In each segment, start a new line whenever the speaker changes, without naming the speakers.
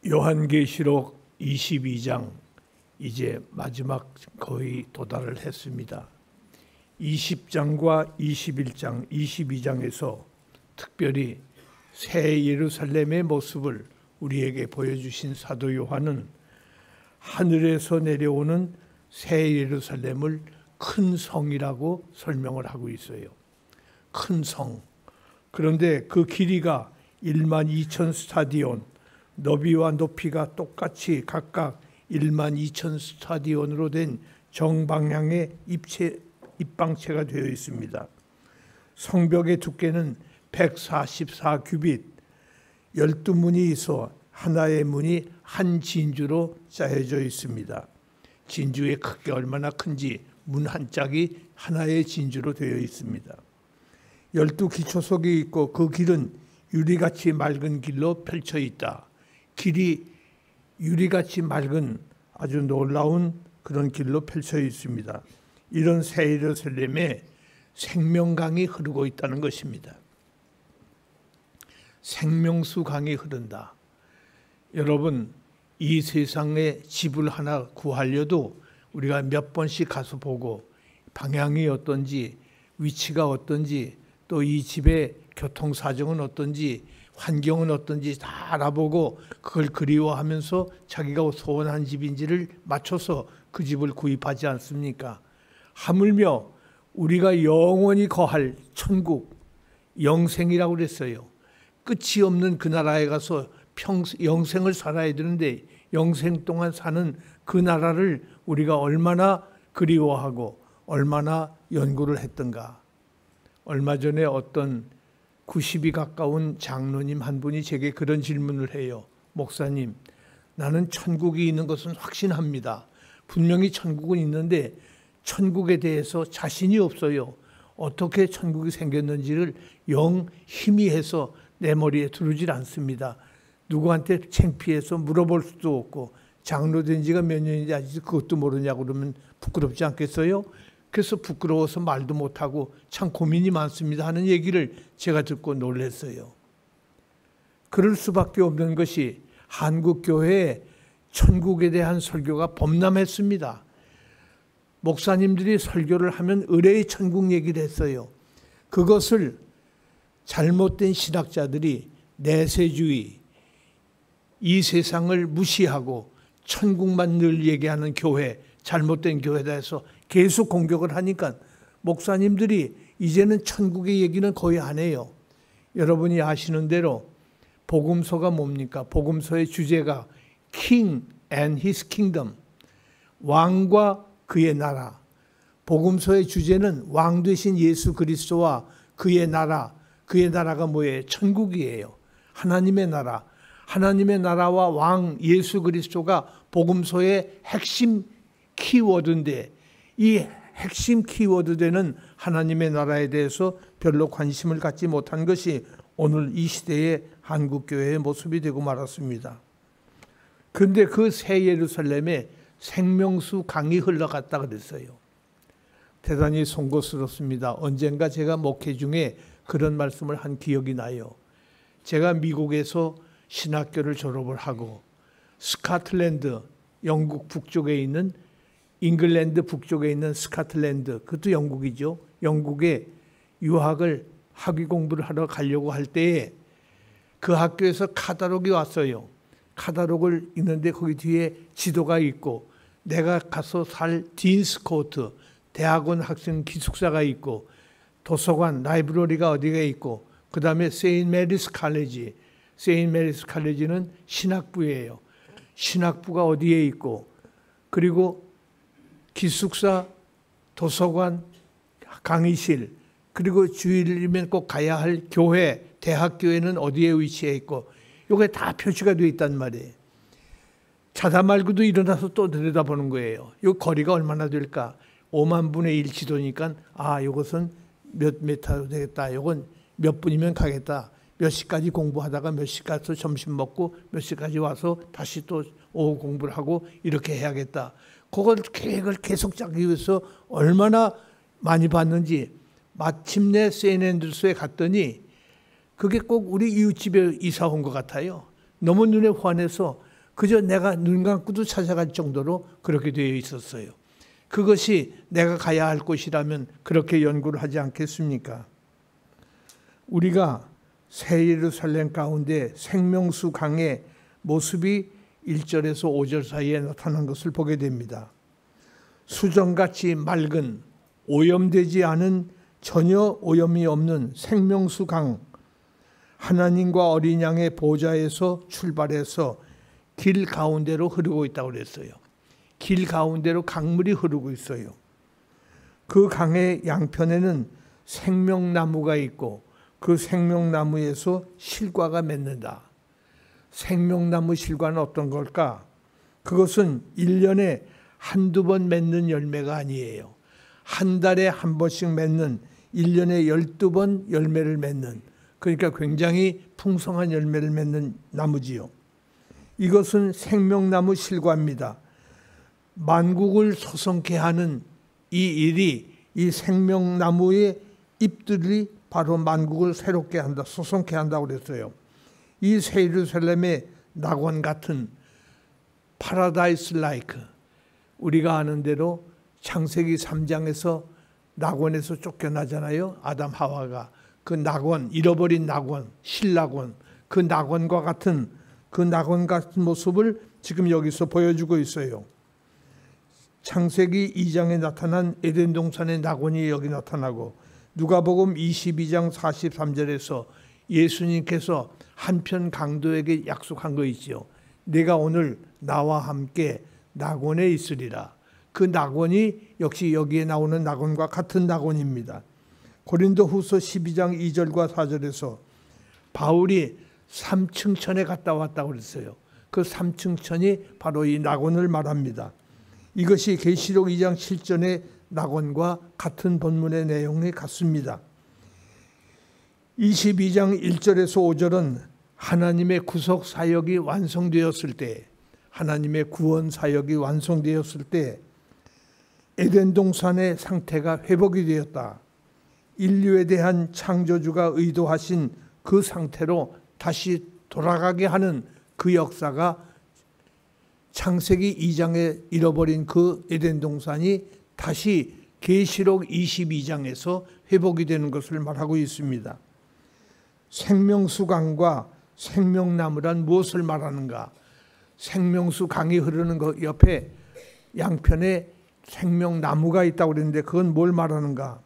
요한계시록 22장 이제 마지막 거의 도달을 했습니다. 20장과 21장, 22장에서 특별히 새 예루살렘의 모습을 우리에게 보여주신 사도 요한은 하늘에서 내려오는 새 예루살렘을 큰 성이라고 설명을 하고 있어요. 큰 성. 그런데 그 길이가 12000 스타디온, 너비와 높이가 똑같이 각각 12000 스타디온으로 된 정방향의 입방체가 되어 있습니다. 성벽의 두께는 144 규빗, 12문이 있어 하나의 문이 한 진주로 짜여져 있습니다. 진주의 크기가 얼마나 큰지 문 한 짝이 하나의 진주로 되어 있습니다. 12기초석이 있고 그 길은 유리같이 맑은 길로 펼쳐 있다. 길이 유리같이 맑은 아주 놀라운 그런 길로 펼쳐 있습니다. 이런 새 예루살렘에 생명강이 흐르고 있다는 것입니다. 생명수 강이 흐른다. 여러분, 이 세상에 집을 하나 구하려도 우리가 몇 번씩 가서 보고 방향이 어떤지, 위치가 어떤지, 또 이 집의 교통사정은 어떤지, 환경은 어떤지 다 알아보고 그걸 그리워하면서 자기가 소원한 집인지를 맞춰서 그 집을 구입하지 않습니까? 하물며 우리가 영원히 거할 천국, 영생이라고 그랬어요. 끝이 없는 그 나라에 가서 영생을 살아야 되는데 영생 동안 사는 그 나라를 우리가 얼마나 그리워하고 얼마나 연구를 했던가. 얼마 전에 어떤 90이 가까운 장로님 한 분이 제게 그런 질문을 해요. 목사님, 나는 천국이 있는 것은 확신합니다. 분명히 천국은 있는데 천국에 대해서 자신이 없어요. 어떻게 천국이 생겼는지를 영 희미해서 내 머리에 들어오질 않습니다. 누구한테 창피해서 물어볼 수도 없고 장로 된 지가 몇 년인지 아직 그것도 모르냐고 그러면 부끄럽지 않겠어요? 그래서 부끄러워서 말도 못하고 참 고민이 많습니다 하는 얘기를 제가 듣고 놀랐어요. 그럴 수밖에 없는 것이 한국교회의 천국에 대한 설교가 범람했습니다. 목사님들이 설교를 하면 의뢰의 천국 얘기를 했어요. 그것을 잘못된 신학자들이 내세주의, 이 세상을 무시하고 천국만 늘 얘기하는 교회, 잘못된 교회다 해서 계속 공격을 하니까 목사님들이 이제는 천국의 얘기는 거의 안 해요. 여러분이 아시는 대로 복음서가 뭡니까? 복음서의 주제가 King and His Kingdom, 왕과 그의 나라. 복음서의 주제는 왕 되신 예수 그리스도와 그의 나라. 그의 나라가 뭐예요? 천국이에요. 하나님의 나라. 하나님의 나라와 왕 예수 그리스도가 복음서의 핵심 키워드인데 이 핵심 키워드 되는 하나님의 나라에 대해서 별로 관심을 갖지 못한 것이 오늘 이 시대의 한국교회의 모습이 되고 말았습니다. 그런데 그 새 예루살렘에 생명수 강이 흘러갔다 그랬어요. 대단히 송구스럽습니다. 언젠가 제가 목회 중에 그런 말씀을 한 기억이 나요. 제가 미국에서 신학교를 졸업을 하고 스코틀랜드, 영국 북쪽에 있는 잉글랜드 북쪽에 있는 스코틀랜드, 그것도 영국이죠. 영국에 유학을 학위 공부를 하러 가려고 할 때에 그 학교에서 카탈로그가 왔어요. 카탈로그를 읽는데 거기 뒤에 지도가 있고 내가 가서 살 딘스 코트, 대학원 학생 기숙사가 있고 도서관, 라이브러리가 어디가 있고 그 다음에 세인트 메리스 칼리지, 세인트 메리스 칼리지는 신학부예요. 신학부가 어디에 있고 그리고 기숙사, 도서관, 강의실, 그리고 주일이면 꼭 가야 할 교회, 대학교회는 어디에 위치해 있고 이게 다 표시가 되어 있단 말이에요. 자다 말고도 일어나서 또 들여다보는 거예요. 이 거리가 얼마나 될까? 5만 분의 1 지도니까 이것은 몇 미터 되겠다. 이건 몇 분이면 가겠다. 몇 시까지 공부하다가 몇 시 가서 점심 먹고 몇 시까지 와서 다시 또 오후 공부를 하고 이렇게 해야겠다. 그걸 계획을 계속 짜기 위해서 얼마나 많이 봤는지 마침내 세인앤드루스에 갔더니 그게 꼭 우리 이웃집에 이사 온 것 같아요. 너무 눈에 환해서 그저 내가 눈 감고도 찾아갈 정도로 그렇게 되어 있었어요. 그것이 내가 가야 할 곳이라면 그렇게 연구를 하지 않겠습니까? 우리가 새 예루살렘 가운데 생명수 강의 모습이 1절에서 5절 사이에 나타난 것을 보게 됩니다. 수정같이 맑은, 오염되지 않은, 전혀 오염이 없는 생명수 강, 하나님과 어린 양의 보좌에서 출발해서 길 가운데로 흐르고 있다고 그랬어요. 길 가운데로 강물이 흐르고 있어요. 그 강의 양편에는 생명나무가 있고 그 생명나무에서 실과가 맺는다. 생명나무 실과는 어떤 걸까? 그것은 1년에 한두 번 맺는 열매가 아니에요. 한 달에 한 번씩 맺는, 1년에 12번 열매를 맺는, 그러니까 굉장히 풍성한 열매를 맺는 나무지요. 이것은 생명나무 실과입니다. 만국을 소성케 하는 이 일이, 이 생명나무의 잎들이 바로 만국을 새롭게 한다, 소성케 한다고 그랬어요. 이 새 예루살렘의 낙원 같은 파라다이스 라이크, 우리가 아는 대로 창세기 3장에서 낙원에서 쫓겨나잖아요. 아담 하와가. 그 낙원, 잃어버린 낙원, 신낙원, 그 낙원과 같은 모습을 지금 여기서 보여주고 있어요. 창세기 2장에 나타난 에덴 동산의 낙원이 여기 나타나고, 누가복음 22장 43절에서 예수님께서 한편 강도에게 약속한 거 있죠. 내가 오늘 나와 함께 낙원에 있으리라. 그 낙원이 역시 여기에 나오는 낙원과 같은 낙원입니다. 고린도후서 12장 2절과 4절에서 바울이 삼층천에 갔다 왔다고 그랬어요. 그 삼층천이 바로 이 낙원을 말합니다. 이것이 계시록 2장 7절의 낙원과 같은 본문의 내용이 같습니다. 22장 1절에서 5절은 하나님의 구속 사역이 완성되었을 때, 하나님의 구원 사역이 완성되었을 때 에덴 동산의 상태가 회복이 되었다. 인류에 대한 창조주가 의도하신 그 상태로 다시 돌아가게 하는 그 역사가 창세기 2장에 잃어버린 그 에덴 동산이 다시 계시록 22장에서 회복이 되는 것을 말하고 있습니다. 생명수 강과 생명나무란 무엇을 말하는가? 생명수 강이 흐르는 것 옆에 양편에 생명나무가 있다고 그랬는데 그건 뭘 말하는가?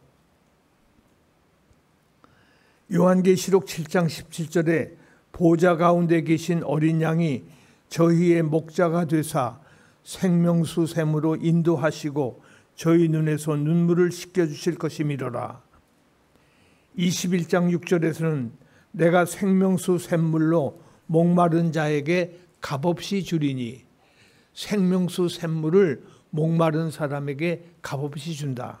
요한계시록 7장 17절에 보좌 가운데 계신 어린 양이 저희의 목자가 되사 생명수 샘으로 인도하시고 저희 눈에서 눈물을 씻겨주실 것이미로라. 21장 6절에서는 내가 생명수 샘물로 목마른 자에게 값없이 주리니, 생명수 샘물을 목마른 사람에게 값없이 준다.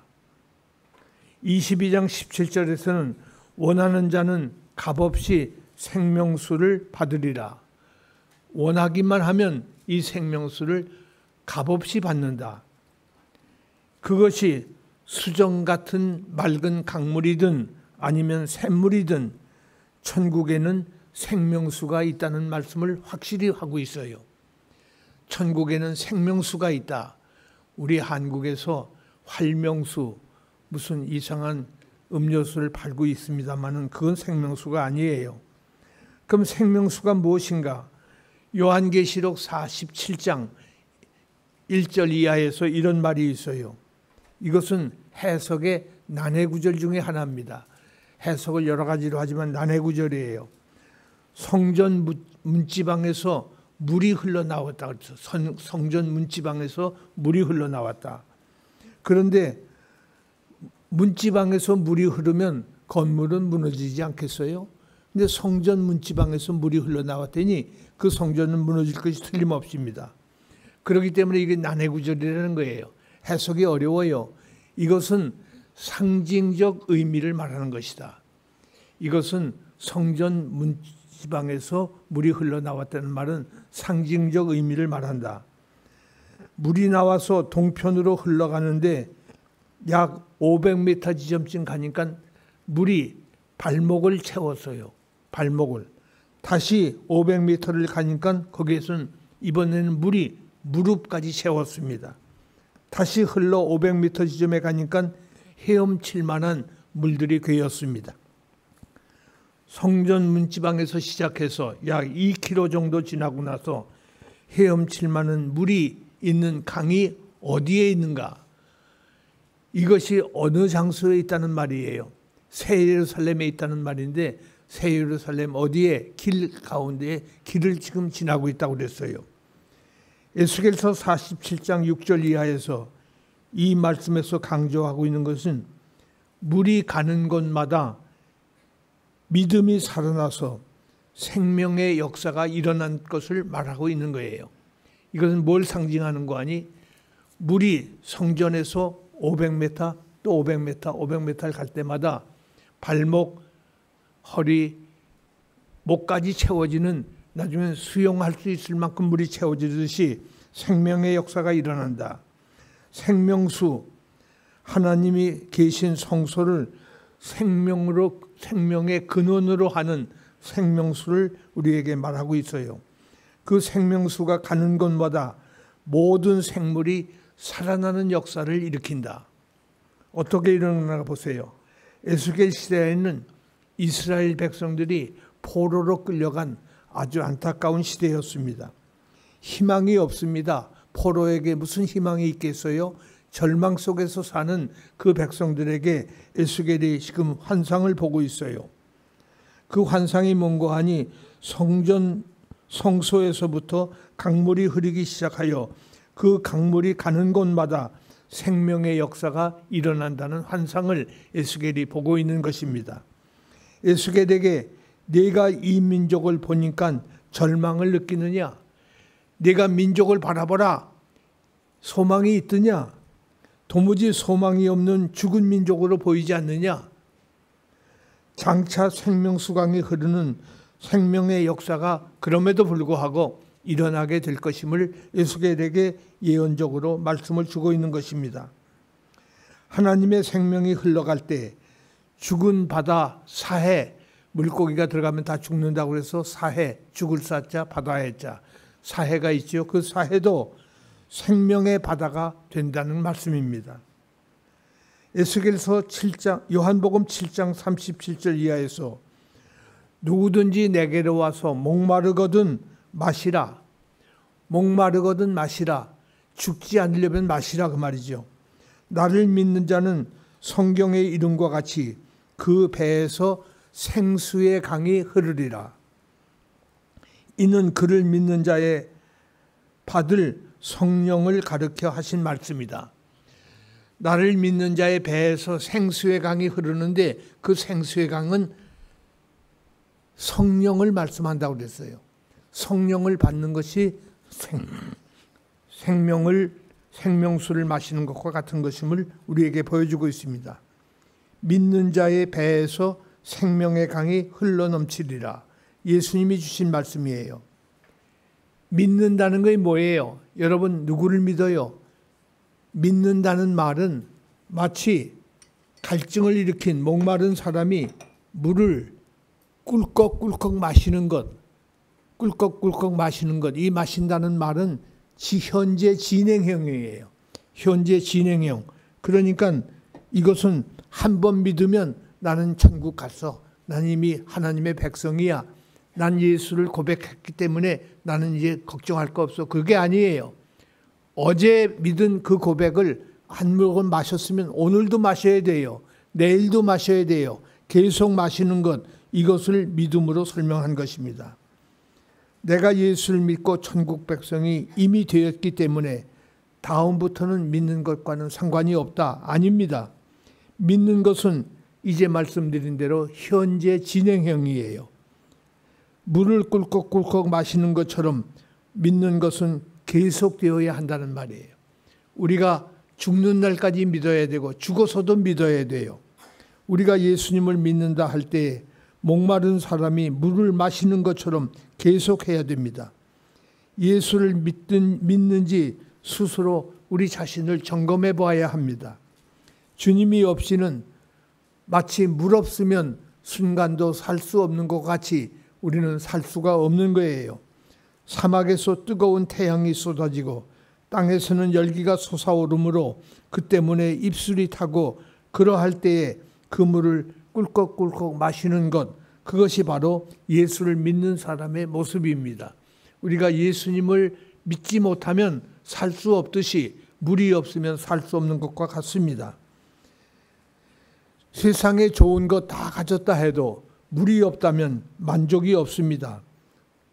22장 17절에서는 원하는 자는 값없이 생명수를 받으리라. 원하기만 하면 이 생명수를 값없이 받는다. 그것이 수정 같은 맑은 강물이든 아니면 샘물이든 천국에는 생명수가 있다는 말씀을 확실히 하고 있어요. 천국에는 생명수가 있다. 우리 한국에서 활명수, 무슨 이상한 음료수를 팔고 있습니다만은 그건 생명수가 아니에요. 그럼 생명수가 무엇인가? 요한계시록 47장 1절 이하에서 이런 말이 있어요. 이것은 해석의 난해구절 중에 하나입니다. 해석을 여러 가지로 하지만 난해구절이에요. 성전 문지방에서 물이 흘러나왔다. 그래서 성전 문지방에서 물이 흘러나왔다. 그런데 문지방에서 물이 흐르면 건물은 무너지지 않겠어요? 근데 성전 문지방에서 물이 흘러나왔더니 그 성전은 무너질 것이 틀림없습니다. 그렇기 때문에 이게 난해구절이라는 거예요. 해석이 어려워요. 이것은 상징적 의미를 말하는 것이다. 이것은 성전 문지방에서 물이 흘러나왔다는 말은 상징적 의미를 말한다. 물이 나와서 동편으로 흘러가는데 약 500m 지점쯤 가니까 물이 발목을 채웠어요. 발목을. 다시 500m를 가니까 거기에서는 이번에는 물이 무릎까지 채웠습니다. 다시 흘러 500m 지점에 가니까 헤엄칠 만한 물들이 괴었습니다. 성전 문지방에서 시작해서 약 2km 정도 지나고 나서 헤엄칠 만한 물이 있는 강이 어디에 있는가? 이것이 어느 장소에 있다는 말이에요. 새 예루살렘에 있다는 말인데 새 예루살렘 어디에 길 가운데에 길을 지금 지나고 있다고 그랬어요. 에스겔서 47장 6절 이하에서 이 말씀에서 강조하고 있는 것은 물이 가는 곳마다 믿음이 살아나서 생명의 역사가 일어난 것을 말하고 있는 거예요. 이것은 뭘 상징하는 거 아니? 물이 성전에서 500m 또 500m, 500m를 갈 때마다 발목, 허리, 목까지 채워지는, 나중에 수용할 수 있을 만큼 물이 채워지듯이 생명의 역사가 일어난다. 생명수, 하나님이 계신 성소를 생명의 근원으로 하는 생명수를 우리에게 말하고 있어요. 그 생명수가 가는 곳마다 모든 생물이 살아나는 역사를 일으킨다. 어떻게 일어나나 보세요. 에스겔 시대에는 이스라엘 백성들이 포로로 끌려간 아주 안타까운 시대였습니다. 희망이 없습니다. 포로에게 무슨 희망이 있겠어요? 절망 속에서 사는 그 백성들에게 에스겔이 지금 환상을 보고 있어요. 그 환상이 뭔가 하니 성소에서부터 강물이 흐르기 시작하여 그 강물이 가는 곳마다 생명의 역사가 일어난다는 환상을 에스겔이 보고 있는 것입니다. 에스겔에게 네가 이 민족을 보니까 절망을 느끼느냐? 네가 민족을 바라보라. 소망이 있더냐? 도무지 소망이 없는 죽은 민족으로 보이지 않느냐? 장차 생명수강이 흐르는 생명의 역사가 그럼에도 불구하고 일어나게 될 것임을 에스겔에게 예언적으로 말씀을 주고 있는 것입니다. 하나님의 생명이 흘러갈 때 죽은 바다, 사해, 물고기가 들어가면 다 죽는다고 해서 사해, 죽을 사자, 바다의 자, 사해가 있죠. 그 사해도 생명의 바다가 된다는 말씀입니다. 에스겔서 7장, 요한복음 7장 37절 이하에서 누구든지 내게로 와서 목마르거든 마시라. 목마르거든 마시라. 죽지 않으려면 마시라 그 말이죠. 나를 믿는 자는 성경의 이름과 같이 그 배에서 생수의 강이 흐르리라. 이는 그를 믿는 자의 받을 성령을 가르쳐 하신 말씀이다. 나를 믿는 자의 배에서 생수의 강이 흐르는데 그 생수의 강은 성령을 말씀한다고 그랬어요. 성령을 받는 것이 생명수를 마시는 것과 같은 것임을 우리에게 보여주고 있습니다. 믿는 자의 배에서 생명의 강이 흘러넘치리라. 예수님이 주신 말씀이에요. 믿는다는 게 뭐예요? 여러분 누구를 믿어요? 믿는다는 말은 마치 갈증을 일으킨 목마른 사람이 물을 꿀꺽꿀꺽 마시는 것, 꿀꺽꿀꺽 마시는 것, 이 마신다는 말은 현재 진행형이에요. 현재 진행형. 그러니까 이것은 한 번 믿으면 나는 천국 갔어. 난 이미 하나님의 백성이야. 난 예수를 고백했기 때문에 나는 이제 걱정할 거 없어. 그게 아니에요. 어제 믿은 그 고백을 한 모금 마셨으면 오늘도 마셔야 돼요. 내일도 마셔야 돼요. 계속 마시는 것, 이것을 믿음으로 설명한 것입니다. 내가 예수를 믿고 천국 백성이 이미 되었기 때문에 다음부터는 믿는 것과는 상관이 없다. 아닙니다. 믿는 것은 이제 말씀드린 대로 현재 진행형이에요. 물을 꿀꺽꿀꺽 마시는 것처럼 믿는 것은 계속되어야 한다는 말이에요. 우리가 죽는 날까지 믿어야 되고 죽어서도 믿어야 돼요. 우리가 예수님을 믿는다 할 때 목마른 사람이 물을 마시는 것처럼 계속해야 됩니다. 예수를 믿는지 스스로 우리 자신을 점검해 보아야 합니다. 주님이 없이는 마치 물 없으면 순간도 살 수 없는 것 같이 우리는 살 수가 없는 거예요. 사막에서 뜨거운 태양이 쏟아지고 땅에서는 열기가 솟아오르므로 그 때문에 입술이 타고 그러할 때에 그 물을 꿀꺽꿀꺽 마시는 것, 그것이 바로 예수를 믿는 사람의 모습입니다. 우리가 예수님을 믿지 못하면 살 수 없듯이 물이 없으면 살 수 없는 것과 같습니다. 세상에 좋은 것 다 가졌다 해도 물이 없다면 만족이 없습니다.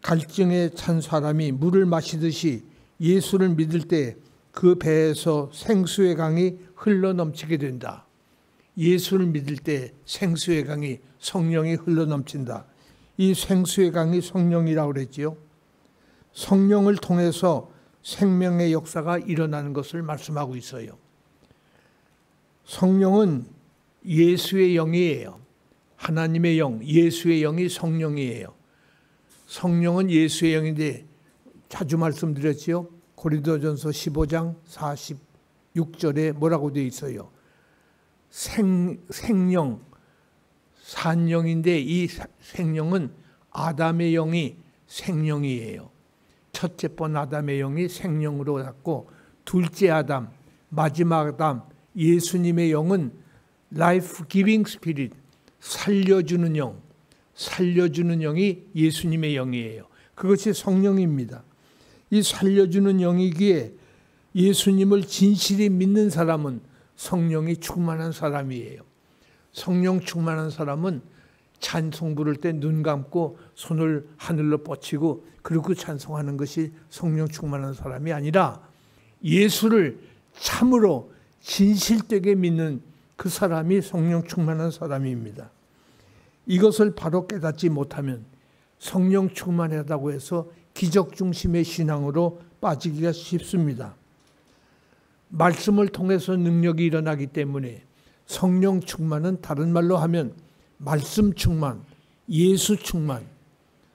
갈증에 찬 사람이 물을 마시듯이 예수를 믿을 때 그 배에서 생수의 강이 흘러넘치게 된다. 예수를 믿을 때 생수의 강이, 성령이 흘러넘친다. 이 생수의 강이 성령이라고 그랬지요. 성령을 통해서 생명의 역사가 일어나는 것을 말씀하고 있어요. 성령은 예수의 영이에요. 하나님의 영, 예수의 영이 성령이에요. 성령은 예수의 영인데 자주 말씀드렸지요. 고린도전서 15장 46절에 뭐라고 되어 있어요? 생령, 산영인데 이 생령은 아담의 영이 생령이에요. 첫째 번 아담의 영이 생령으로 갔고, 둘째 아담, 마지막 아담, 예수님의 영은 Life Giving Spirit, 살려주는 영, 살려주는 영이 예수님의 영이에요. 그것이 성령입니다. 이 살려주는 영이기에 예수님을 진실히 믿는 사람은 성령이 충만한 사람이에요. 성령 충만한 사람은 찬송 부를 때 눈 감고 손을 하늘로 뻗치고 그리고 찬송하는 것이 성령 충만한 사람이 아니라 예수를 참으로 진실되게 믿는 그 사람이 성령 충만한 사람입니다. 이것을 바로 깨닫지 못하면 성령 충만하다고 해서 기적 중심의 신앙으로 빠지기가 쉽습니다. 말씀을 통해서 능력이 일어나기 때문에 성령 충만은 다른 말로 하면 말씀 충만, 예수 충만,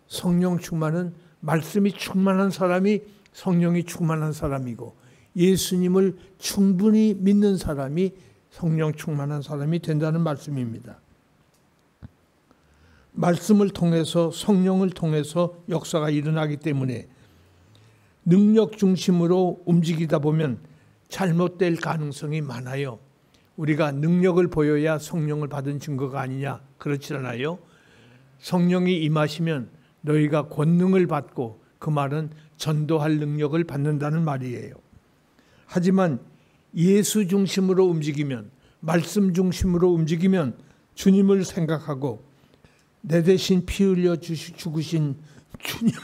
성령 충만은 말씀이 충만한 사람이 성령이 충만한 사람이고 예수님을 충분히 믿는 사람이 성령 충만한 사람이 된다는 말씀입니다. 말씀을 통해서 성령을 통해서 역사가 일어나기 때문에 능력 중심으로 움직이다 보면 잘못될 가능성이 많아요. 우리가 능력을 보여야 성령을 받은 증거가 아니냐, 그렇지 않아요? 성령이 임하시면 너희가 권능을 받고, 그 말은 전도할 능력을 받는다는 말이에요. 하지만 예수 중심으로 움직이면, 말씀 중심으로 움직이면 주님을 생각하고 내 대신 피 흘려 죽으신 주님을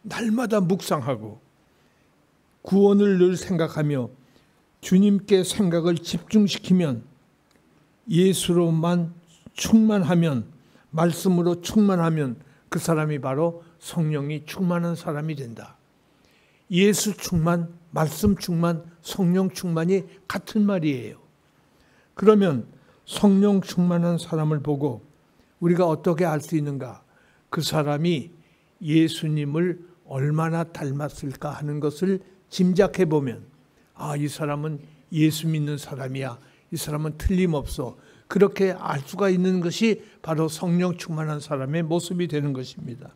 날마다 묵상하고 구원을 늘 생각하며 주님께 생각을 집중시키면, 예수로만 충만하면, 말씀으로 충만하면 그 사람이 바로 성령이 충만한 사람이 된다. 예수 충만, 말씀 충만, 성령 충만이 같은 말이에요. 그러면 성령 충만한 사람을 보고 우리가 어떻게 알 수 있는가? 그 사람이 예수님을 얼마나 닮았을까 하는 것을 짐작해 보면, 아, 이 사람은 예수 믿는 사람이야, 이 사람은 틀림없어, 그렇게 알 수가 있는 것이 바로 성령 충만한 사람의 모습이 되는 것입니다.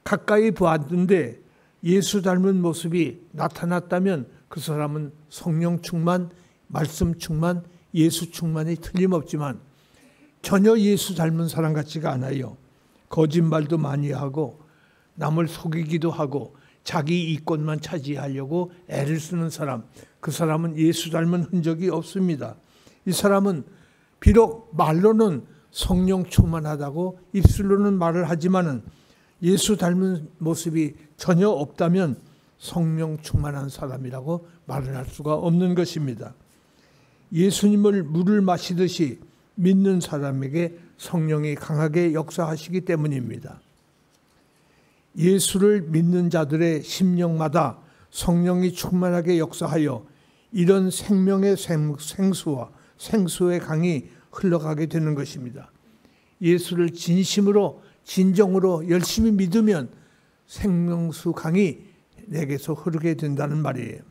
가까이 보았는데 예수 닮은 모습이 나타났다면 그 사람은 성령 충만, 말씀 충만, 예수 충만이 틀림없지만 전혀 예수 닮은 사람 같지가 않아요. 거짓말도 많이 하고 남을 속이기도 하고 자기 이권만 차지하려고 애를 쓰는 사람, 그 사람은 예수 닮은 흔적이 없습니다. 이 사람은 비록 말로는 성령 충만하다고 입술로는 말을 하지만은 예수 닮은 모습이 전혀 없다면 성령 충만한 사람이라고 말을 할 수가 없는 것입니다. 예수님을 물을 마시듯이 믿는 사람에게 성령이 강하게 역사하시기 때문입니다. 예수를 믿는 자들의 심령마다 성령이 충만하게 역사하여 이런 생명의 생수와 생수의 강이 흘러가게 되는 것입니다. 예수를 진심으로, 진정으로 열심히 믿으면 생명수 강이 내게서 흐르게 된다는 말이에요.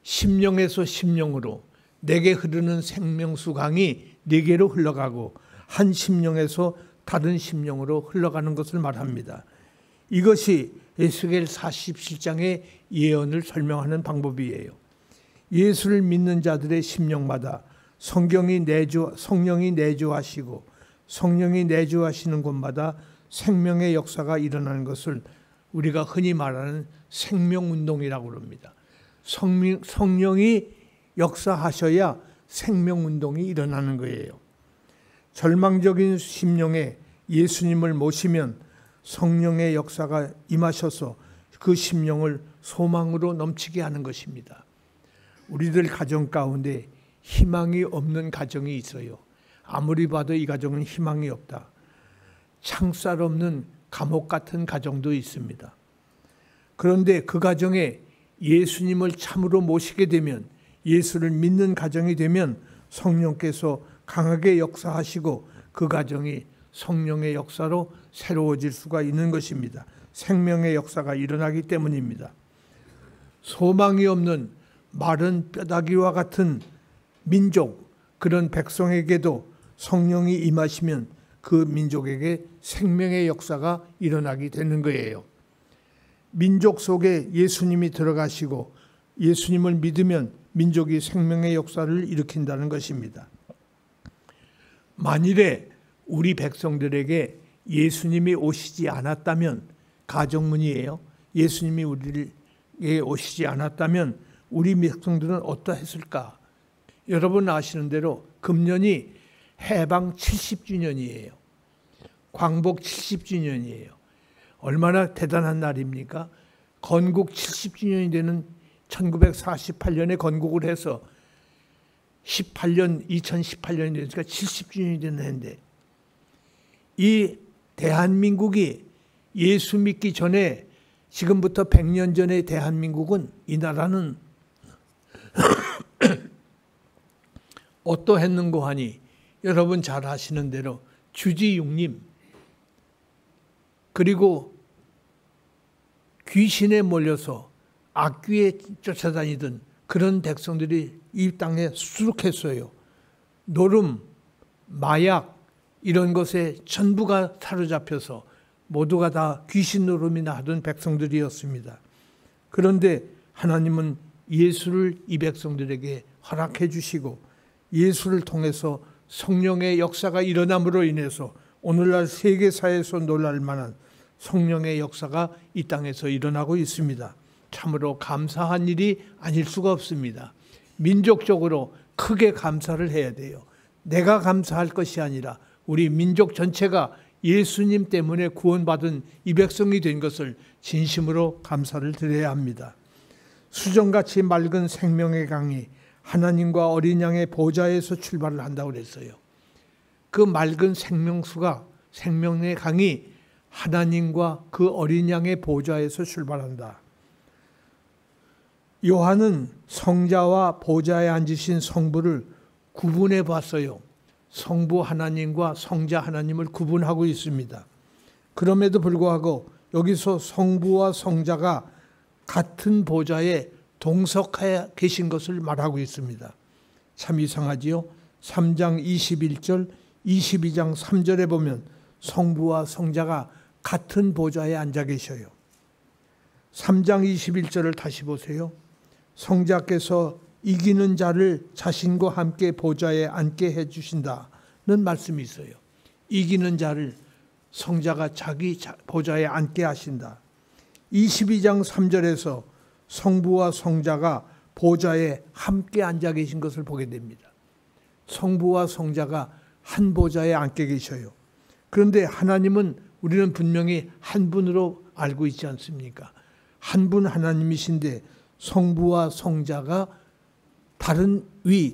심령에서 심령으로 내게 흐르는 생명수 강이 네게로 흘러가고 한 심령에서 다른 심령으로 흘러가는 것을 말합니다. 이것이 에스겔 47장의 예언을 설명하는 방법이에요. 예수를 믿는 자들의 심령마다 성령이 내주하시고 성령이 내주하시는 곳마다 생명의 역사가 일어나는 것을 우리가 흔히 말하는 생명운동이라고 합니다. 성령이 역사하셔야 생명운동이 일어나는 거예요. 절망적인 심령에 예수님을 모시면 성령의 역사가 임하셔서 그 심령을 소망으로 넘치게 하는 것입니다. 우리들 가정 가운데 희망이 없는 가정이 있어요. 아무리 봐도 이 가정은 희망이 없다. 창살 없는 감옥 같은 가정도 있습니다. 그런데 그 가정에 예수님을 참으로 모시게 되면, 예수를 믿는 가정이 되면 성령께서 강하게 역사하시고 그 가정이 성령의 역사로 새로워질 수가 있는 것입니다. 생명의 역사가 일어나기 때문입니다. 소망이 없는 마른 뼈다귀와 같은 민족, 그런 백성에게도 성령이 임하시면 그 민족에게 생명의 역사가 일어나게 되는 거예요. 민족 속에 예수님이 들어가시고 예수님을 믿으면 민족이 생명의 역사를 일으킨다는 것입니다. 만일에 우리 백성들에게 예수님이 오시지 않았다면, 가정문이에요. 예수님이 우리에게 오시지 않았다면 우리 백성들은 어떠했을까? 여러분 아시는 대로 금년이 해방 70주년이에요. 광복 70주년이에요. 얼마나 대단한 날입니까? 건국 70주년이 되는 1948년에 건국을 해서 2018년이 되니까 70주년이 되는 해인데, 이 대한민국이 예수 믿기 전에, 지금부터 100년 전의 대한민국은, 이 나라는 어떠했는고 하니 여러분 잘 아시는 대로 주지육림, 그리고 귀신에 몰려서 악귀에 쫓아다니던 그런 백성들이 이 땅에 수룩했어요. 노름, 마약 이런 것에 전부가 사로잡혀서 모두가 다 귀신 노름이나 하던 백성들이었습니다. 그런데 하나님은 예수를 이 백성들에게 허락해 주시고 예수를 통해서 성령의 역사가 일어남으로 인해서 오늘날 세계사에서 놀랄 만한 성령의 역사가 이 땅에서 일어나고 있습니다. 참으로 감사한 일이 아닐 수가 없습니다. 민족적으로 크게 감사를 해야 돼요. 내가 감사할 것이 아니라 우리 민족 전체가 예수님 때문에 구원받은 이 백성이 된 것을 진심으로 감사를 드려야 합니다. 수정같이 맑은 생명의 강이 하나님과 어린 양의 보좌에서 출발을 한다고 그랬어요. 그 맑은 생명수가, 생명의 강이 하나님과 그 어린 양의 보좌에서 출발한다. 요한은 성자와 보좌에 앉으신 성부를 구분해 봤어요. 성부 하나님과 성자 하나님을 구분하고 있습니다. 그럼에도 불구하고 여기서 성부와 성자가 같은 보좌에 동석하여 계신 것을 말하고 있습니다. 참 이상하지요? 3장 21절, 22장 3절에 보면 성부와 성자가 같은 보좌에 앉아 계셔요. 3장 21절을 다시 보세요. 성자께서 이기는 자를 자신과 함께 보좌에 앉게 해주신다는 말씀이 있어요. 이기는 자를 성자가 자기 보좌에 앉게 하신다. 22장 3절에서 성부와 성자가 보좌에 함께 앉아 계신 것을 보게 됩니다. 성부와 성자가 한 보좌에 앉게 계셔요. 그런데 하나님은 우리는 분명히 한 분으로 알고 있지 않습니까? 한 분 하나님이신데 성부와 성자가 다른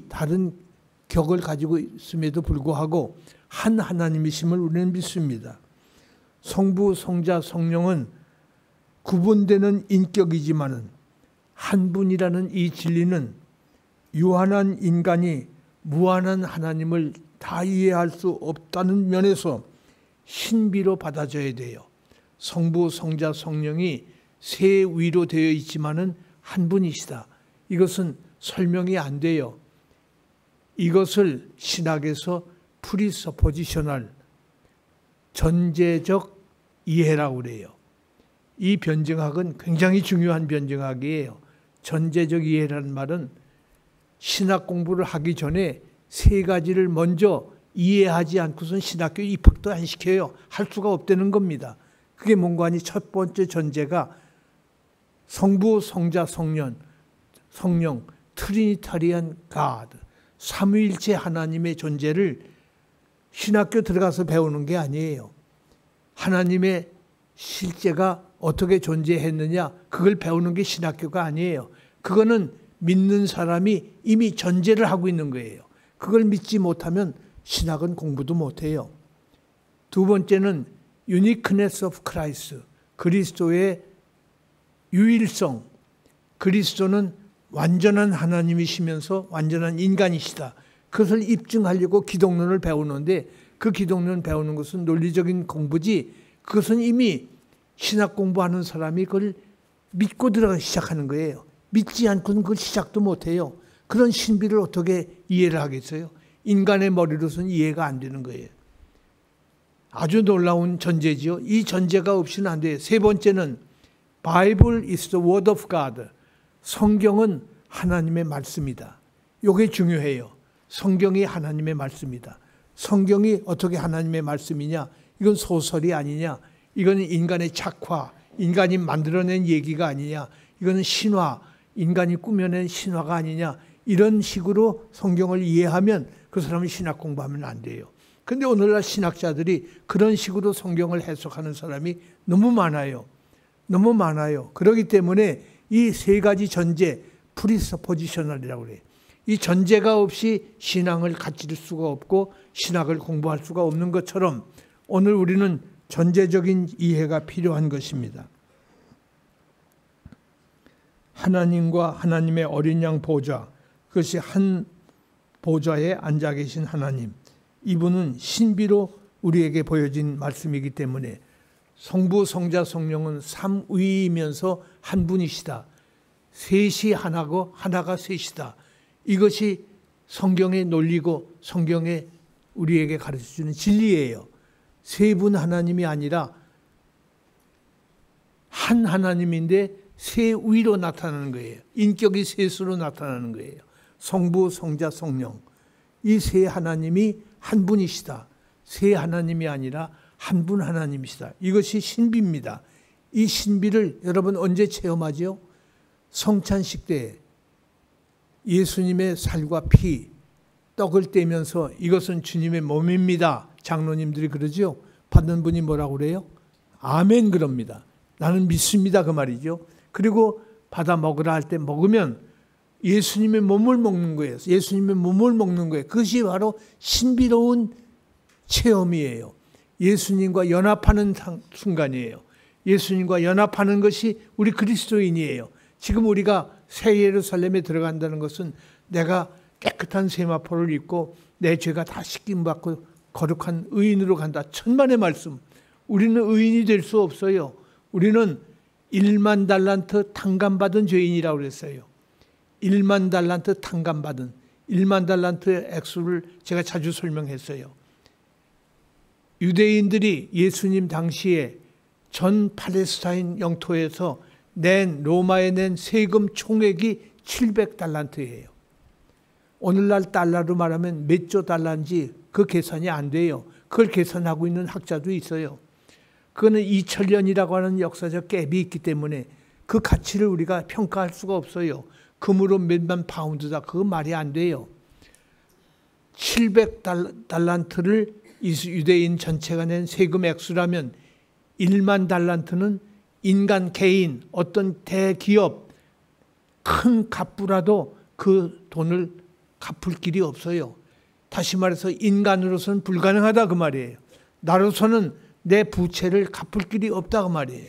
다른 격을 가지고 있음에도 불구하고 한 하나님이심을 우리는 믿습니다. 성부, 성자, 성령은 구분되는 인격이지만은 한 분이라는 이 진리는 유한한 인간이 무한한 하나님을 다 이해할 수 없다는 면에서 신비로 받아줘야 돼요. 성부, 성자, 성령이 세 위로 되어 있지만은 한 분이시다. 이것은 설명이 안 돼요. 이것을 신학에서 프리서포지셔널, 전제적 이해라고 그래요. 이 변증학은 굉장히 중요한 변증학이에요. 전제적 이해라는 말은 신학 공부를 하기 전에 세 가지를 먼저 이해하지 않고선 신학교 입학도 안 시켜요. 할 수가 없다는 겁니다. 그게 뭔가 하니 첫 번째 전제가 성부, 성자, 성령, 트리니타리안 가드, 삼위일체 하나님의 존재를 신학교 들어가서 배우는 게 아니에요. 하나님의 실제가 어떻게 존재했느냐, 그걸 배우는 게 신학교가 아니에요. 그거는 믿는 사람이 이미 전제를 하고 있는 거예요. 그걸 믿지 못하면 신학은 공부도 못해요. 두 번째는 uniqueness of Christ, 그리스도의 유일성. 그리스도는 완전한 하나님이시면서 완전한 인간이시다. 그것을 입증하려고 기독론을 배우는데, 그 기독론 배우는 것은 논리적인 공부지, 그것은 이미 신학 공부하는 사람이 그걸 믿고 들어가기 시작하는 거예요. 믿지 않고는 그걸 시작도 못해요. 그런 신비를 어떻게 이해를 하겠어요? 인간의 머리로서는 이해가 안 되는 거예요. 아주 놀라운 전제지요. 이 전제가 없이는 안 돼요. 세 번째는 Bible is the word of God. 성경은 하나님의 말씀이다. 이게 중요해요. 성경이 하나님의 말씀이다. 성경이 어떻게 하나님의 말씀이냐? 이건 소설이 아니냐? 이건 인간의 착화, 인간이 만들어낸 얘기가 아니냐? 이거는 신화, 인간이 꾸며낸 신화가 아니냐? 이런 식으로 성경을 이해하면 그 사람은 신학 공부하면 안 돼요. 그런데 오늘날 신학자들이 그런 식으로 성경을 해석하는 사람이 너무 많아요. 너무 많아요. 그렇기 때문에 이 세 가지 전제, 프리서포지셔널이라고 그래요. 이 전제가 없이 신앙을 가질 수가 없고 신학을 공부할 수가 없는 것처럼 오늘 우리는 전제적인 이해가 필요한 것입니다. 하나님과 하나님의 어린 양 보좌, 그것이 한 보좌에 앉아 계신 하나님, 이분은 신비로 우리에게 보여진 말씀이기 때문에 성부, 성자, 성령은 삼위이면서 한 분이시다. 셋이 하나고 하나가 셋이다. 이것이 성경의 논리고 성경에 우리에게 가르쳐주는 진리예요. 세 분 하나님이 아니라 한 하나님인데 세 위로 나타나는 거예요. 인격이 셋으로 나타나는 거예요. 성부, 성자, 성령. 이 세 하나님이 한 분이시다. 세 하나님이 아니라 한 분 하나님이시다. 이것이 신비입니다. 이 신비를 여러분 언제 체험하죠? 성찬식 때 예수님의 살과 피, 떡을 떼면서 이것은 주님의 몸입니다. 장로님들이 그러죠. 받는 분이 뭐라고 그래요? 아멘 그럽니다. 나는 믿습니다 그 말이죠. 그리고 받아 먹으라 할 때 먹으면 예수님의 몸을 먹는 거예요. 예수님의 몸을 먹는 거예요. 그것이 바로 신비로운 체험이에요. 예수님과 연합하는 순간이에요. 예수님과 연합하는 것이 우리 그리스도인이에요. 지금 우리가 새 예루살렘에 들어간다는 것은 내가 깨끗한 세마포를 입고 내 죄가 다 씻김받고 거룩한 의인으로 간다. 천만의 말씀. 우리는 의인이 될 수 없어요. 우리는 1만 달란트 탕감받은 죄인이라고 그랬어요. 1만 달란트 탕감받은 1만 달란트의 액수를 제가 자주 설명했어요. 유대인들이 예수님 당시에 전 팔레스타인 영토에서 로마에 낸 세금 총액이 700달란트예요. 오늘날 달러로 말하면 몇 조 달러인지 그 계산이 안 돼요. 그걸 계산하고 있는 학자도 있어요. 그거는 2000년이라고 하는 역사적 갭이 있기 때문에 그 가치를 우리가 평가할 수가 없어요. 금으로 몇만 파운드다. 그거 말이 안 돼요. 700달란트를 유대인 전체가 낸 세금 액수라면 1만 달란트는 인간 개인, 어떤 대기업, 큰 갑부라도 그 돈을 갚을 길이 없어요. 다시 말해서 인간으로서는 불가능하다 그 말이에요. 나로서는 내 부채를 갚을 길이 없다 그 말이에요.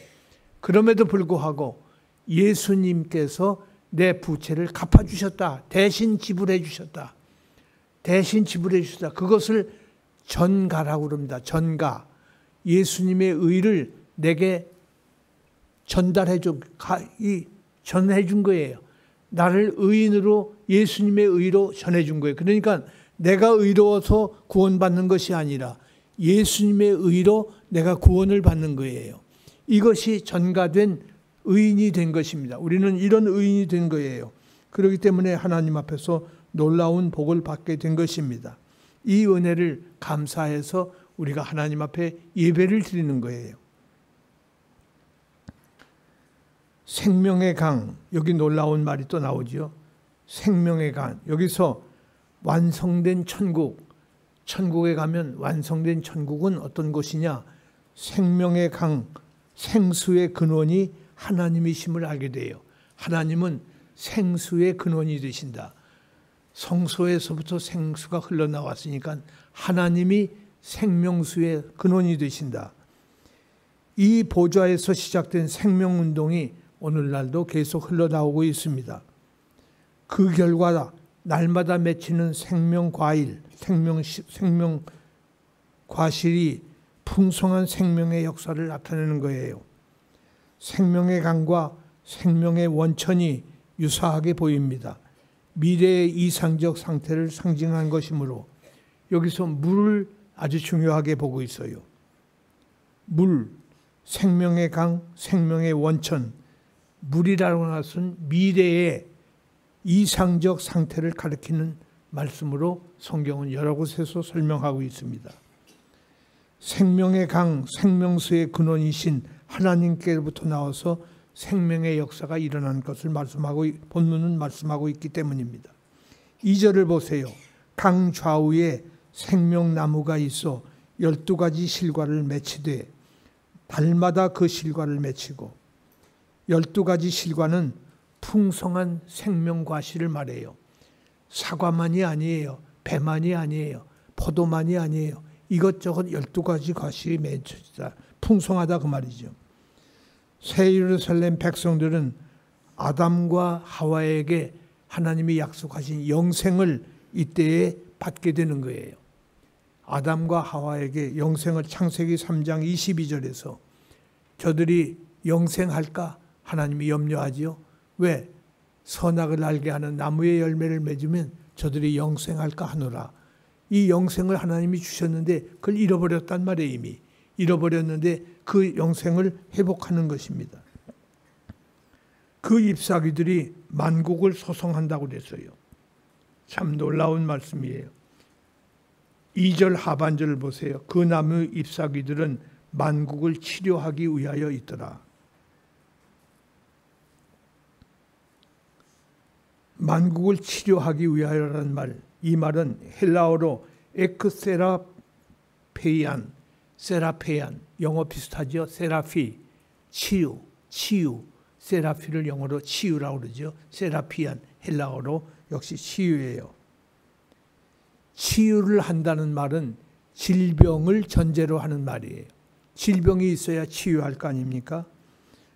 그럼에도 불구하고 예수님께서 내 부채를 갚아주셨다. 대신 지불해 주셨다. 대신 지불해 주셨다. 그것을 전가라고 그럽니다. 전가. 예수님의 의를 내게 전해 준 거예요. 나를 의인으로 예수님의 의로 전해준 거예요. 그러니까 내가 의로워서 구원받는 것이 아니라 예수님의 의로 내가 구원을 받는 거예요. 이것이 전가된 의인이 된 것입니다. 우리는 이런 의인이 된 거예요. 그렇기 때문에 하나님 앞에서 놀라운 복을 받게 된 것입니다. 이 은혜를 감사해서 우리가 하나님 앞에 예배를 드리는 거예요. 생명의 강, 여기 놀라운 말이 또 나오죠. 생명의 강, 여기서 완성된 천국, 천국에 가면 완성된 천국은 어떤 곳이냐? 생명의 강, 생수의 근원이 하나님이심을 알게 돼요. 하나님은 생수의 근원이 되신다. 성소에서부터 생수가 흘러나왔으니까 하나님이 생명수의 근원이 되신다. 이 보좌에서 시작된 생명운동이 오늘날도 계속 흘러나오고 있습니다. 그 결과 날마다 맺히는 생명과일, 생명과실이 풍성한 생명의 역사를 나타내는 거예요. 생명의 강과 생명의 원천이 유사하게 보입니다. 미래의 이상적 상태를 상징한 것이므로 여기서 물을 아주 중요하게 보고 있어요. 물, 생명의 강, 생명의 원천, 물이라고 하는 것은 미래의 이상적 상태를 가리키는 말씀으로 성경은 여러 곳에서 설명하고 있습니다. 생명의 강, 생명수의 근원이신 하나님께로부터 나와서 생명의 역사가 일어난 것을 본문은 말씀하고 있기 때문입니다. 2절을 보세요. 강 좌우에 생명나무가 있어 12가지 실과를 맺히되 달마다 그 실과를 맺히고 12가지 실과는 풍성한 생명과실을 말해요. 사과만이 아니에요. 배만이 아니에요. 포도만이 아니에요. 이것저것 12가지 과실이 맺혀지다. 풍성하다 그 말이죠. 새 예루살렘 백성들은 아담과 하와에게 하나님이 약속하신 영생을 이때에 받게 되는 거예요. 아담과 하와에게 영생을 창세기 3장 22절에서 저들이 영생할까 하나님이 염려하지요. 왜? 선악을 알게 하는 나무의 열매를 맺으면 저들이 영생할까 하노라. 이 영생을 하나님이 주셨는데 그걸 잃어버렸단 말이에요. 이미 잃어버렸는데 그 영생을 회복하는 것입니다. 그 잎사귀들이 만국을 소송한다고 그랬어요. 참 놀라운 말씀이에요. 2절 하반절을 보세요. 그 나무 잎사귀들은 만국을 치료하기 위하여 있더라. 만국을 치료하기 위하여라는 말, 이 말은 헬라어로 에크세라페이안, 세라페이안, 영어 비슷하죠. 세라피, 치유, 세라피를 영어로 치유라고 그러죠. 세라피안, 헬라어로 역시 치유예요. 치유를 한다는 말은 질병을 전제로 하는 말이에요. 질병이 있어야 치유할 거 아닙니까?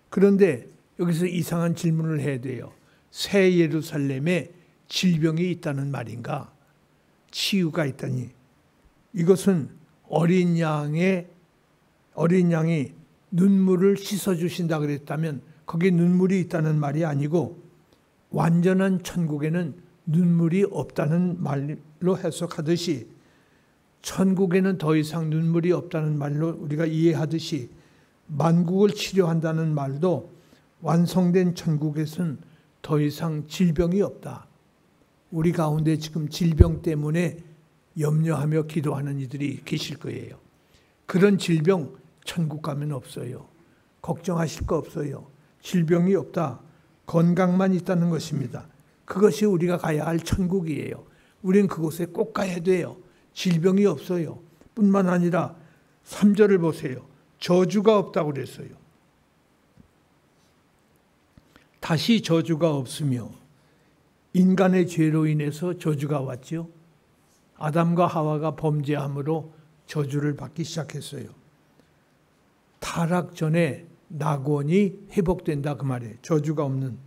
그런데 여기서 이상한 질문을 해야 돼요. 새 예루살렘에 질병이 있다는 말인가? 치유가 있다니. 이것은 어린 양이 눈물을 씻어주신다 그랬다면 거기에 눈물이 있다는 말이 아니고 완전한 천국에는 눈물이 없다는 말로 해석하듯이 천국에는 더 이상 눈물이 없다는 말로 우리가 이해하듯이 만국을 치료한다는 말도 완성된 천국에서는 더 이상 질병이 없다. 우리 가운데 지금 질병 때문에 염려하며 기도하는 이들이 계실 거예요. 그런 질병 천국 가면 없어요. 걱정하실 거 없어요. 질병이 없다. 건강만 있다는 것입니다. 그것이 우리가 가야 할 천국이에요. 우리는 그곳에 꼭 가야 돼요. 질병이 없어요. 뿐만 아니라 3절을 보세요. 저주가 없다고 그랬어요. 다시 저주가 없으며 인간의 죄로 인해서 저주가 왔죠. 아담과 하와가 범죄함으로 저주를 받기 시작했어요. 타락 전에 낙원이 회복된다 그 말이에요. 저주가 없는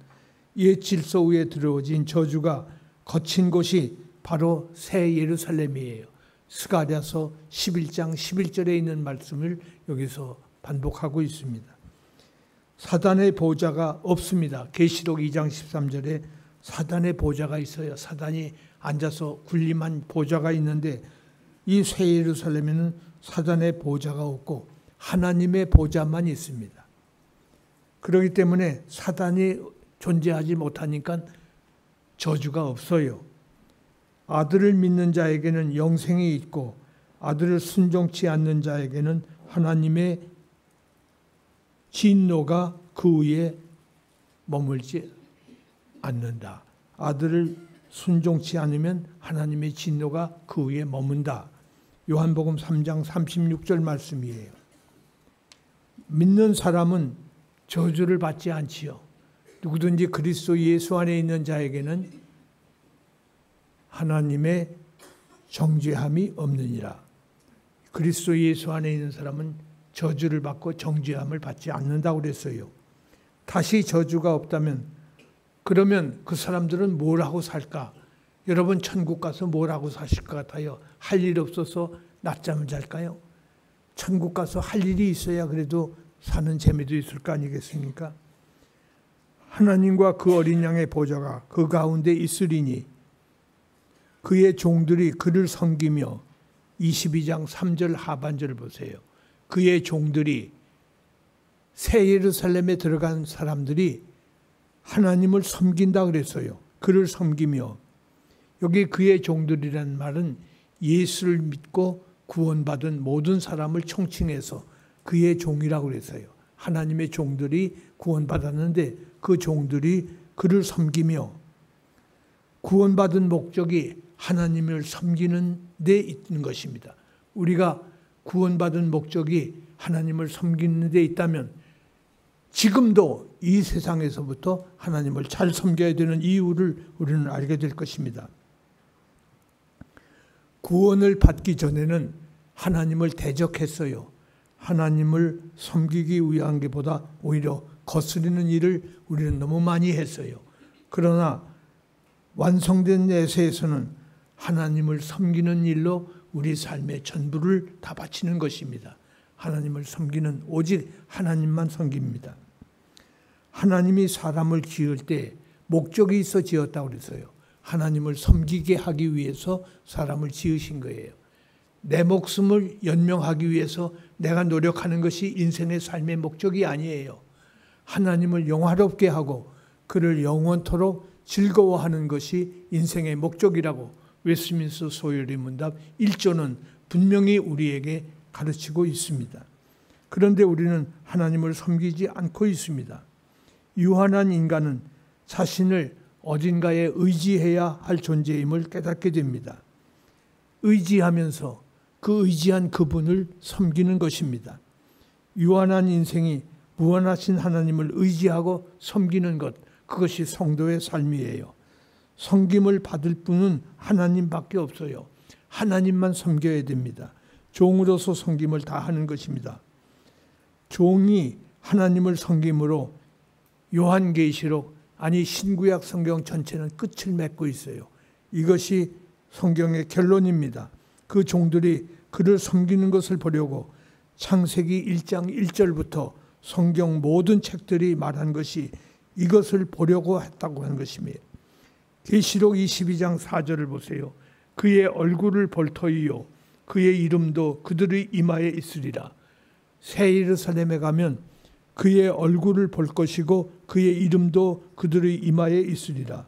옛 질서 위에 들어오진 저주가 거친 곳이 바로 새 예루살렘이에요. 스가랴서 11장 11절에 있는 말씀을 여기서 반복하고 있습니다. 사단의 보좌가 없습니다. 계시록 2장 13절에 사단의 보좌가 있어요. 사단이 앉아서 군림한 보좌가 있는데 이 새 예루살렘에는 사단의 보좌가 없고 하나님의 보좌만 있습니다. 그렇기 때문에 사단이 존재하지 못하니까 저주가 없어요. 아들을 믿는 자에게는 영생이 있고 아들을 순종치 않는 자에게는 하나님의 진노가 그 위에 머물지 않는다. 아들을 순종치 않으면 하나님의 진노가 그 위에 머문다. 요한복음 3장 36절 말씀이에요. 믿는 사람은 저주를 받지 않지요. 누구든지 그리스도 예수 안에 있는 자에게는 하나님의 정죄함이 없느니라. 그리스도 예수 안에 있는 사람은 저주를 받고 정죄함을 받지 않는다고 그랬어요. 다시 저주가 없다면 그러면 그 사람들은 뭘 하고 살까? 여러분 천국 가서 뭘 하고 사실 것 같아요? 할 일 없어서 낮잠을 잘까요? 천국 가서 할 일이 있어야 그래도 사는 재미도 있을 거 아니겠습니까? 하나님과 그 어린 양의 보좌가 그 가운데 있으리니 그의 종들이 그를 섬기며 22장 3절 하반절을 보세요. 그의 종들이 새 예루살렘에 들어간 사람들이 하나님을 섬긴다 그랬어요. 그를 섬기며 여기 그의 종들이라는 말은 예수를 믿고 구원받은 모든 사람을 총칭해서 그의 종이라고 그랬어요. 하나님의 종들이 구원받았는데 그 종들이 그를 섬기며 구원받은 목적이 하나님을 섬기는 데 있는 것입니다. 우리가 구원받은 목적이 하나님을 섬기는 데 있다면 지금도 이 세상에서부터 하나님을 잘 섬겨야 되는 이유를 우리는 알게 될 것입니다. 구원을 받기 전에는 하나님을 대적했어요. 하나님을 섬기기 위한 것보다 오히려 거스르는 일을 우리는 너무 많이 했어요. 그러나 완성된 내세에서는 하나님을 섬기는 일로 우리 삶의 전부를 다 바치는 것입니다. 하나님을 섬기는 오직 하나님만 섬깁니다. 하나님이 사람을 지을 때 목적이 있어 지었다고 그랬어요. 하나님을 섬기게 하기 위해서 사람을 지으신 거예요. 내 목숨을 연명하기 위해서 내가 노력하는 것이 인생의 삶의 목적이 아니에요. 하나님을 영화롭게 하고 그를 영원토록 즐거워하는 것이 인생의 목적이라고 웨스트민스터 소요리 문답 1조는 분명히 우리에게 가르치고 있습니다. 그런데 우리는 하나님을 섬기지 않고 있습니다. 유한한 인간은 자신을 어딘가에 의지해야 할 존재임을 깨닫게 됩니다. 의지하면서 그 의지한 그분을 섬기는 것입니다. 유한한 인생이 무한하신 하나님을 의지하고 섬기는 것, 그것이 성도의 삶이에요. 섬김을 받을 분은 하나님밖에 없어요. 하나님만 섬겨야 됩니다. 종으로서 섬김을 다 하는 것입니다. 종이 하나님을 섬김으로 요한계시록 아니 신구약 성경 전체는 끝을 맺고 있어요. 이것이 성경의 결론입니다. 그 종들이 그를 섬기는 것을 보려고 창세기 1장 1절부터 성경 모든 책들이 말한 것이 이것을 보려고 했다고 하는 것입니다. 계시록 22장 4절을 보세요. 그의 얼굴을 볼 터이요 그의 이름도 그들의 이마에 있으리라. 새 예루살렘에 가면 그의 얼굴을 볼 것이고 그의 이름도 그들의 이마에 있으리라.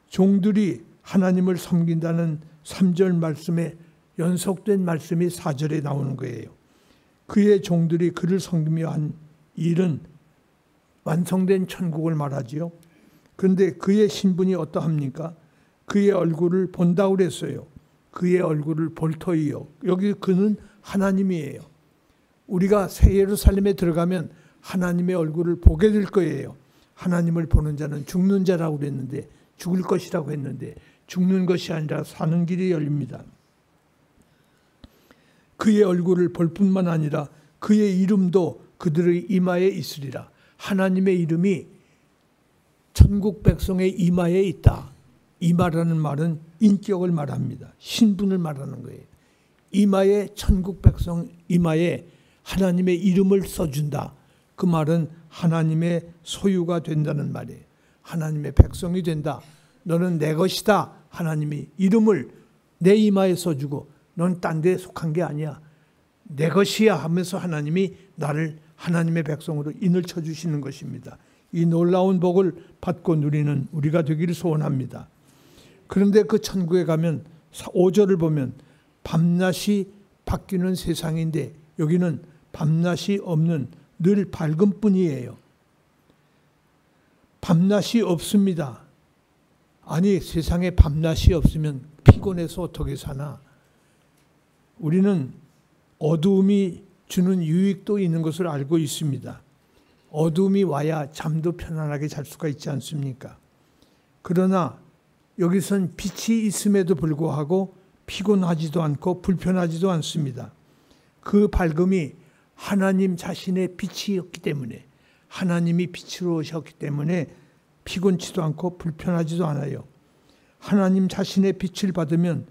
종들이 하나님을 섬긴다는 3절 말씀에 연속된 말씀이 4절에 나오는 거예요. 그의 종들이 그를 섬기며 한 일은 완성된 천국을 말하지요. 그런데 그의 신분이 어떠합니까? 그의 얼굴을 본다고 그랬어요. 그의 얼굴을 볼 터이요. 여기 그는 하나님이에요. 우리가 새 예루살렘에 들어가면 하나님의 얼굴을 보게 될 거예요. 하나님을 보는 자는 죽는 자라고 그랬는데 죽을 것이라고 했는데 죽는 것이 아니라 사는 길이 열립니다. 그의 얼굴을 볼 뿐만 아니라 그의 이름도 그들의 이마에 있으리라. 하나님의 이름이 천국 백성의 이마에 있다. 이마라는 말은 인격을 말합니다. 신분을 말하는 거예요. 이마에 천국 백성 이마에 하나님의 이름을 써준다. 그 말은 하나님의 소유가 된다는 말이에요. 하나님의 백성이 된다. 너는 내 것이다. 하나님이 이름을 내 이마에 써주고 넌 딴 데 속한 게 아니야. 내 것이야 하면서 하나님이 나를 하나님의 백성으로 인을 쳐주시는 것입니다. 이 놀라운 복을 받고 누리는 우리가 되기를 소원합니다. 그런데 그 천국에 가면 5절을 보면 밤낮이 바뀌는 세상인데 여기는 밤낮이 없는 늘 밝은 뿐이에요. 밤낮이 없습니다. 아니 세상에 밤낮이 없으면 피곤해서 어떻게 사나? 우리는 어두움이 주는 유익도 있는 것을 알고 있습니다. 어두움이 와야 잠도 편안하게 잘 수가 있지 않습니까? 그러나 여기선 빛이 있음에도 불구하고 피곤하지도 않고 불편하지도 않습니다. 그 밝음이 하나님 자신의 빛이었기 때문에, 하나님이 빛으로 오셨기 때문에 피곤치도 않고 불편하지도 않아요. 하나님 자신의 빛을 받으면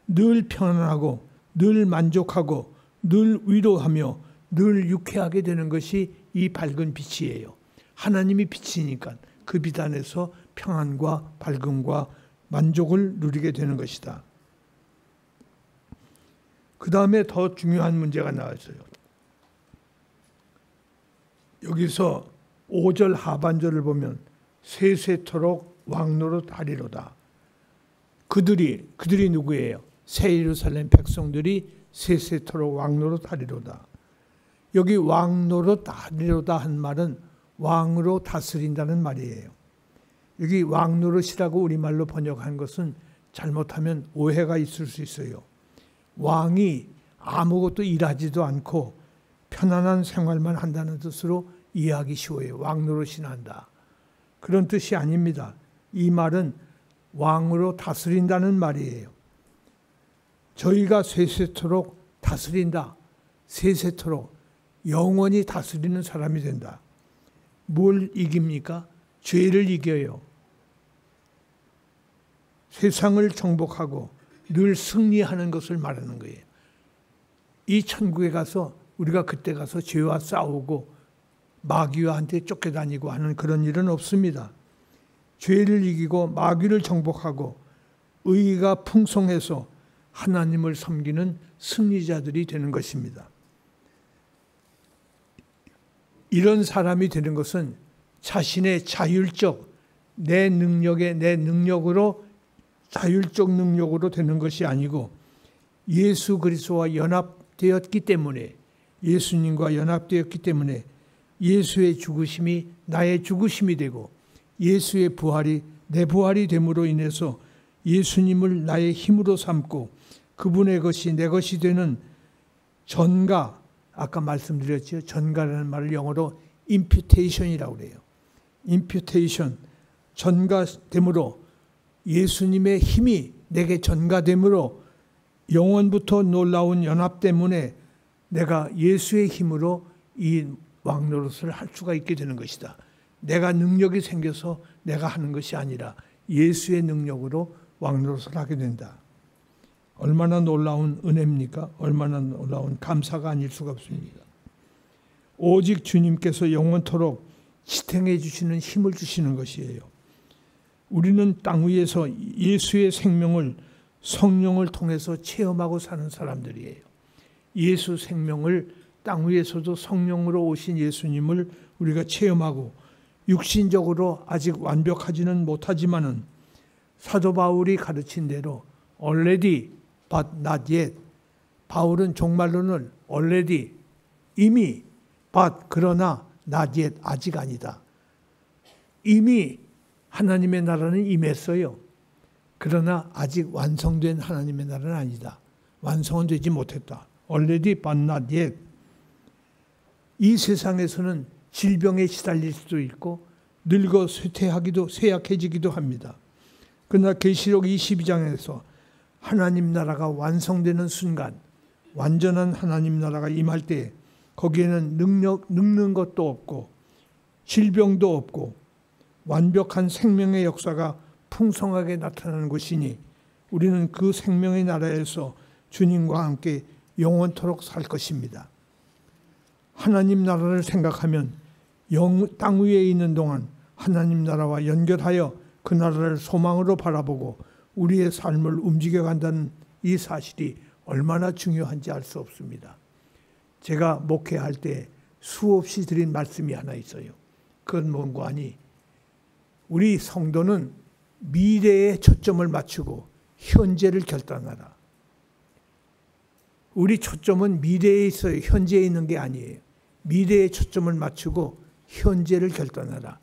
늘 편안하고 늘 만족하고 늘 위로하며 늘 유쾌하게 되는 것이 이 밝은 빛이에요. 하나님이 빛이니까 그 빛 안에서 평안과 밝음과 만족을 누리게 되는 것이다. 그 다음에 더 중요한 문제가 나왔어요. 여기서 5절 하반절을 보면 세세토록 왕노릇 하리로다. 그들이 누구예요? 새 예루살렘 백성들이 세세토록 왕노릇 하리로다. 여기 왕노릇 하리로다 한 말은 왕으로 다스린다는 말이에요. 여기 왕노릇이라고 우리말로 번역한 것은 잘못하면 오해가 있을 수 있어요. 왕이 아무것도 일하지도 않고 편안한 생활만 한다는 뜻으로 이해하기 쉬워요. 왕노릇이나 한다. 그런 뜻이 아닙니다. 이 말은 왕으로 다스린다는 말이에요. 저희가 세세토록 다스린다. 세세토록 영원히 다스리는 사람이 된다. 뭘 이깁니까? 죄를 이겨요. 세상을 정복하고 늘 승리하는 것을 말하는 거예요. 이 천국에 가서 우리가 그때 가서 죄와 싸우고 마귀와 한테 쫓겨다니고 하는 그런 일은 없습니다. 죄를 이기고 마귀를 정복하고 의가 풍성해서 하나님을 섬기는 승리자들이 되는 것입니다. 이런 사람이 되는 것은 자신의 자율적 내 능력으로 자율적 능력으로 되는 것이 아니고 예수 그리스도와 연합되었기 때문에, 예수님과 연합되었기 때문에 예수의 죽으심이 나의 죽으심이 되고 예수의 부활이 내 부활이 됨으로 인해서 예수님을 나의 힘으로 삼고 그분의 것이 내 것이 되는 전가, 아까 말씀드렸죠. 전가라는 말을 영어로 imputation이라고 그래요. imputation, 전가됨으로 예수님의 힘이 내게 전가됨으로 영원부터 놀라운 연합 때문에 내가 예수의 힘으로 이 왕노릇을 할 수가 있게 되는 것이다. 내가 능력이 생겨서 내가 하는 것이 아니라 예수의 능력으로 왕노릇을 하게 된다. 얼마나 놀라운 은혜입니까? 얼마나 놀라운 감사가 아닐 수가 없습니다. 오직 주님께서 영원토록 지탱해 주시는 힘을 주시는 것이에요. 우리는 땅 위에서 예수의 생명을 성령을 통해서 체험하고 사는 사람들이에요. 예수 생명을 땅 위에서도 성령으로 오신 예수님을 우리가 체험하고 육신적으로 아직 완벽하지는 못하지만은 사도 바울이 가르친 대로 already but not yet. 바울은 종말론을 already 이미 but 그러나 not yet 아직 아니다. 이미 하나님의 나라는 임했어요. 그러나 아직 완성된 하나님의 나라는 아니다. 완성은 되지 못했다. already but not yet. 이 세상에서는 질병에 시달릴 수도 있고 늙어 쇠퇴하기도 쇠약해지기도 합니다. 그러나 계시록 22장에서 하나님 나라가 완성되는 순간, 완전한 하나님 나라가 임할 때 거기에는 늙는 것도 없고 질병도 없고 완벽한 생명의 역사가 풍성하게 나타나는 것이니 우리는 그 생명의 나라에서 주님과 함께 영원토록 살 것입니다. 하나님 나라를 생각하면 땅 위에 있는 동안 하나님 나라와 연결하여 그 나라를 소망으로 바라보고 우리의 삶을 움직여간다는 이 사실이 얼마나 중요한지 알 수 없습니다. 제가 목회할 때 수없이 드린 말씀이 하나 있어요. 그건 뭔가 하니 우리 성도는 미래에 초점을 맞추고 현재를 결단하라. 우리 초점은 미래에 있어요. 현재에 있는 게 아니에요. 미래에 초점을 맞추고 현재를 결단하라.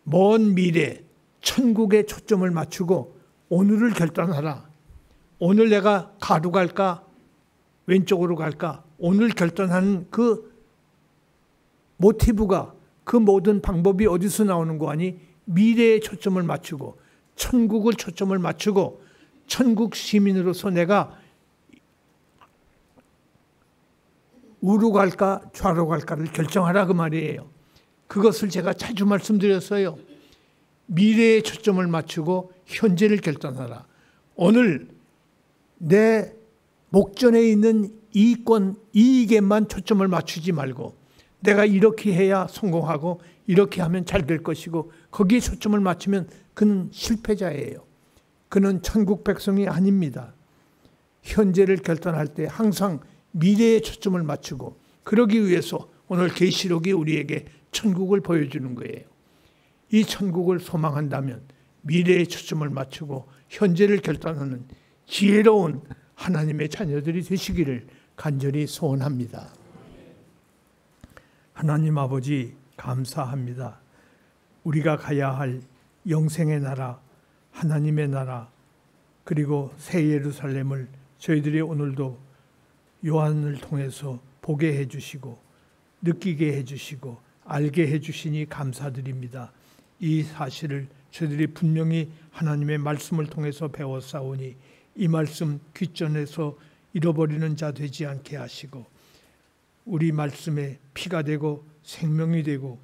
먼 미래, 천국에 초점을 맞추고 오늘을 결단하라. 오늘 내가 가로 갈까? 왼쪽으로 갈까? 오늘 결단하는 그 모티브가, 그 모든 방법이 어디서 나오는 거 아니? 미래에 초점을 맞추고 천국을 초점을 맞추고 천국 시민으로서 내가 우로 갈까 좌로 갈까를 결정하라 그 말이에요. 그것을 제가 자주 말씀드렸어요. 미래에 초점을 맞추고 현재를 결단하라. 오늘 내 목전에 있는 이익권, 이익에만 초점을 맞추지 말고 내가 이렇게 해야 성공하고 이렇게 하면 잘 될 것이고 거기에 초점을 맞추면 그는 실패자예요. 그는 천국 백성이 아닙니다. 현재를 결단할 때 항상 미래에 초점을 맞추고 그러기 위해서 오늘 계시록이 우리에게 천국을 보여주는 거예요. 이 천국을 소망한다면 미래에 초점을 맞추고 현재를 결단하는 지혜로운 하나님의 자녀들이 되시기를 간절히 소원합니다. 하나님 아버지 감사합니다. 우리가 가야 할 영생의 나라, 하나님의 나라, 그리고 새 예루살렘을 저희들이 오늘도 요한을 통해서 보게 해주시고 느끼게 해주시고 알게 해주시니 감사드립니다. 이 사실을 저희들이 분명히 하나님의 말씀을 통해서 배웠사오니 이 말씀 귓전에서 잃어버리는 자 되지 않게 하시고 우리 말씀에 피가 되고 생명이 되고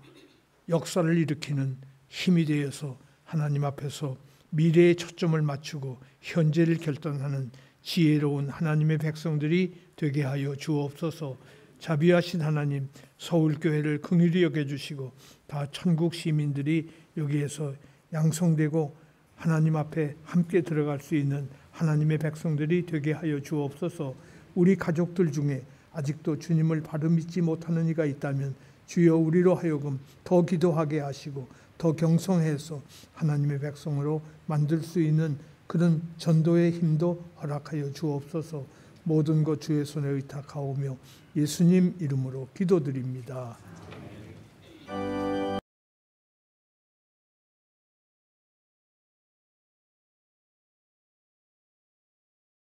역사를 일으키는 힘이 되어서 하나님 앞에서 미래에 초점을 맞추고 현재를 결단하는 지혜로운 하나님의 백성들이 되게 하여 주옵소서. 자비하신 하나님, 서울교회를 긍휼히 여겨주시고 다 천국 시민들이 여기에서 양성되고 하나님 앞에 함께 들어갈 수 있는 하나님의 백성들이 되게 하여 주옵소서. 우리 가족들 중에 아직도 주님을 바로 믿지 못하는 이가 있다면 주여 우리로 하여금 더 기도하게 하시고 더 경성해서 하나님의 백성으로 만들 수 있는 그런 전도의 힘도 허락하여 주옵소서. 모든 것 주의 손에 의탁하오며 예수님 이름으로 기도드립니다.